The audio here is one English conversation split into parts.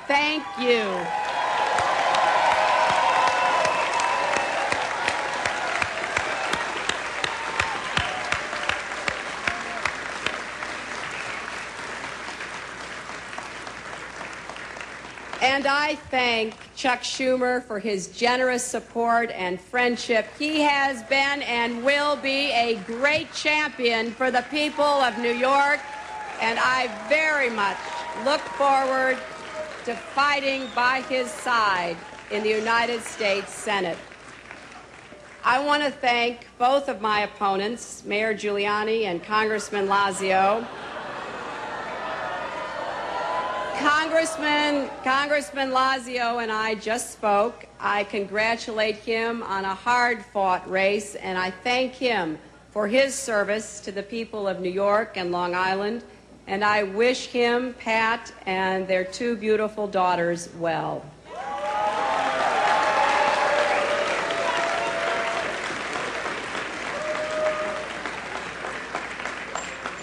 thank you. And I thank Chuck Schumer for his generous support and friendship. He has been and will be a great champion for the people of New York, and I very much look forward to fighting by his side in the United States Senate. I want to thank both of my opponents, Mayor Giuliani and Congressman Lazio. Congressman Lazio and I just spoke. I congratulate him on a hard-fought race, and I thank him for his service to the people of New York and Long Island, and I wish him, Pat, and their two beautiful daughters well.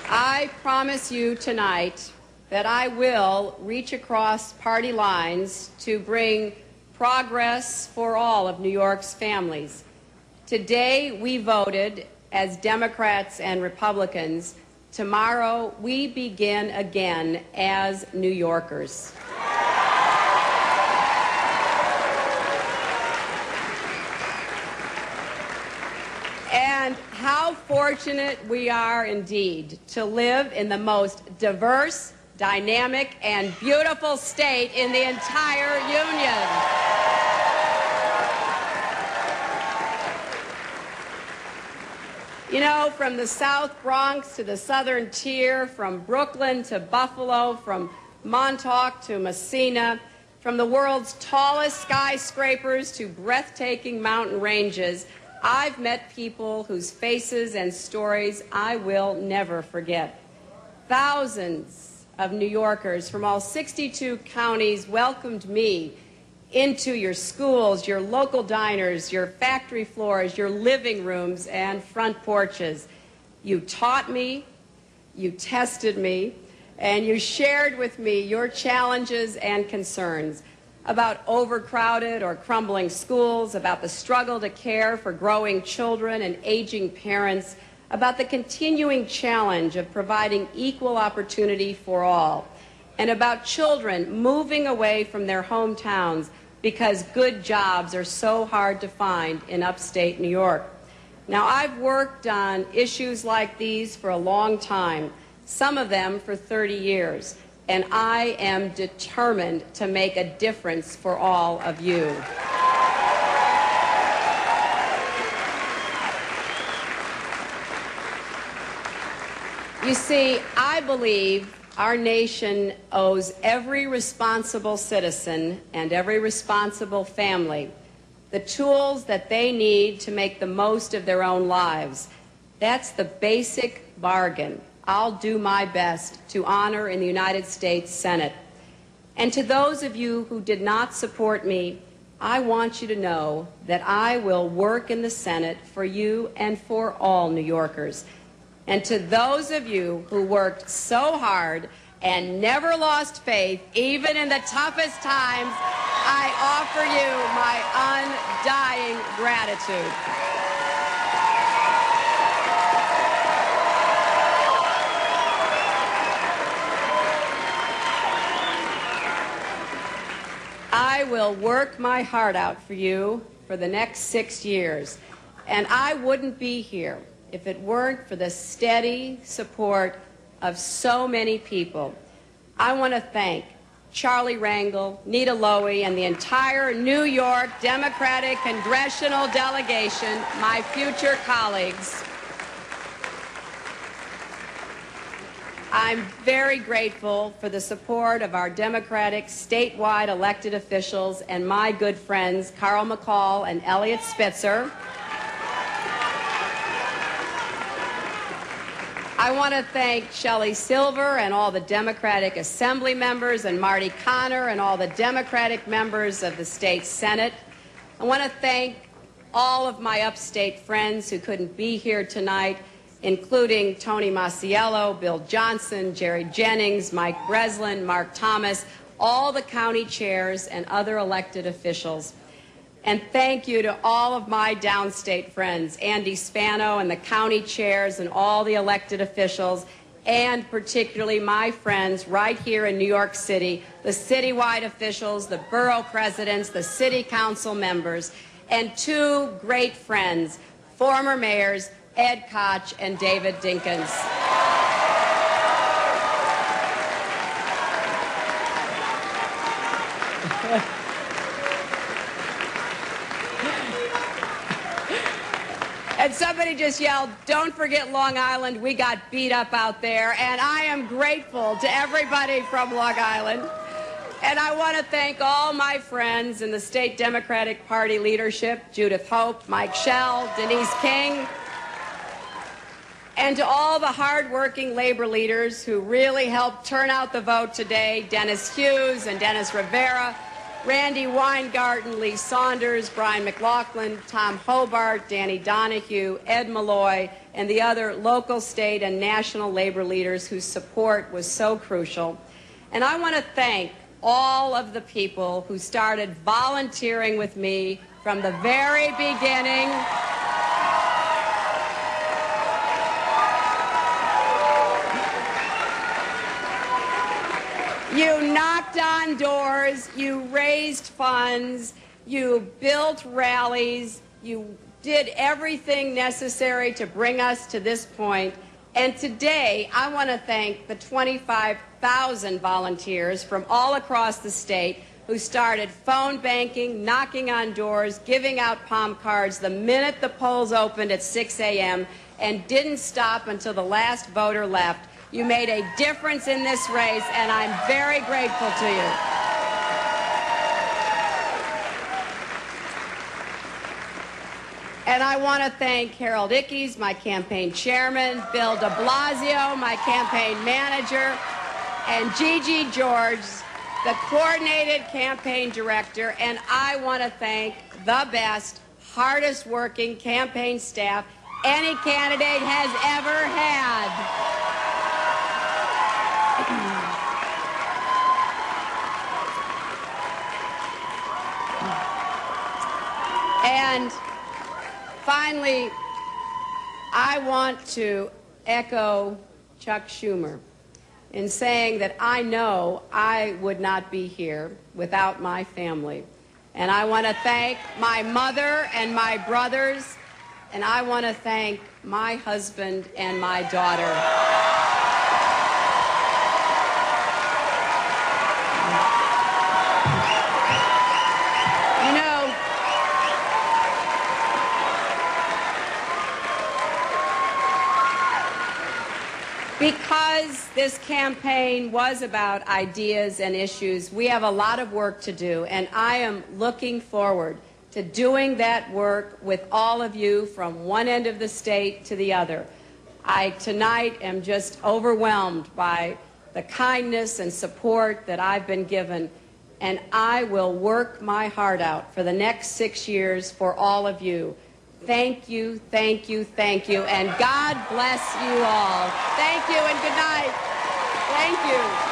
I promise you tonight that I will reach across party lines to bring progress for all of New York's families. Today we voted as Democrats and Republicans. Tomorrow we begin again as New Yorkers. And how fortunate we are indeed to live in the most diverse, dynamic, and beautiful state in the entire Union. You know, from the South Bronx to the Southern Tier, from Brooklyn to Buffalo, from Montauk to Messina, from the world's tallest skyscrapers to breathtaking mountain ranges, I've met people whose faces and stories I will never forget. Thousands of New Yorkers from all 62 counties welcomed me into your schools, your local diners, your factory floors, your living rooms, and front porches. You taught me, you tested me, and you shared with me your challenges and concerns about overcrowded or crumbling schools, about the struggle to care for growing children and aging parents, about the continuing challenge of providing equal opportunity for all, and about children moving away from their hometowns because good jobs are so hard to find in upstate New York. Now, I've worked on issues like these for a long time, some of them for 30 years, and I am determined to make a difference for all of you. You see, I believe our nation owes every responsible citizen and every responsible family the tools that they need to make the most of their own lives. That's the basic bargain I'll do my best to honor in the United States Senate. And to those of you who did not support me, I want you to know that I will work in the Senate for you and for all New Yorkers. And to those of you who worked so hard and never lost faith, even in the toughest times, I offer you my undying gratitude. I will work my heart out for you for the next 6 years, and I wouldn't be here if it weren't for the steady support of so many people. I want to thank Charlie Rangel, Nita Lowey, and the entire New York Democratic congressional delegation, my future colleagues. I'm very grateful for the support of our Democratic statewide elected officials and my good friends, Carl McCall and Elliot Spitzer. I want to thank Shelley Silver and all the Democratic Assembly members, and Marty Connor and all the Democratic members of the state Senate. I want to thank all of my upstate friends who couldn't be here tonight, including Tony Masiello, Bill Johnson, Jerry Jennings, Mike Breslin, Mark Thomas, all the county chairs and other elected officials. And thank you to all of my downstate friends, Andy Spano and the county chairs and all the elected officials, and particularly my friends right here in New York City, the citywide officials, the borough presidents, the city council members, and two great friends, former mayors Ed Koch and David Dinkins. And somebody just yelled, "Don't forget Long Island, we got beat up out there." And I am grateful to everybody from Long Island. And I want to thank all my friends in the state Democratic Party leadership, Judith Hope, Mike Schell, Denise King, and to all the hardworking labor leaders who really helped turn out the vote today, Dennis Hughes and Dennis Rivera, Randy Weingarten, Lee Saunders, Brian McLaughlin, Tom Hobart, Danny Donahue, Ed Malloy, and the other local, state, and national labor leaders whose support was so crucial. And I want to thank all of the people who started volunteering with me from the very beginning. You knocked on doors, you raised funds, you built rallies, you did everything necessary to bring us to this point. And today, I want to thank the 25,000 volunteers from all across the state who started phone banking, knocking on doors, giving out palm cards the minute the polls opened at 6 a.m. and didn't stop until the last voter left. You made a difference in this race, and I'm very grateful to you. And I want to thank Harold Ickes, my campaign chairman, Bill de Blasio, my campaign manager, and Gigi George, the coordinated campaign director. And I want to thank the best, hardest working campaign staff any candidate has ever had. And finally, I want to echo Chuck Schumer in saying that I know I would not be here without my family. And I want to thank my mother and my brothers, and I want to thank my husband and my daughter. Because this campaign was about ideas and issues, we have a lot of work to do, and I am looking forward to doing that work with all of you from one end of the state to the other. I tonight am just overwhelmed by the kindness and support that I've been given, and I will work my heart out for the next 6 years for all of you. Thank you, thank you, thank you, and God bless you all. Thank you and good night. Thank you.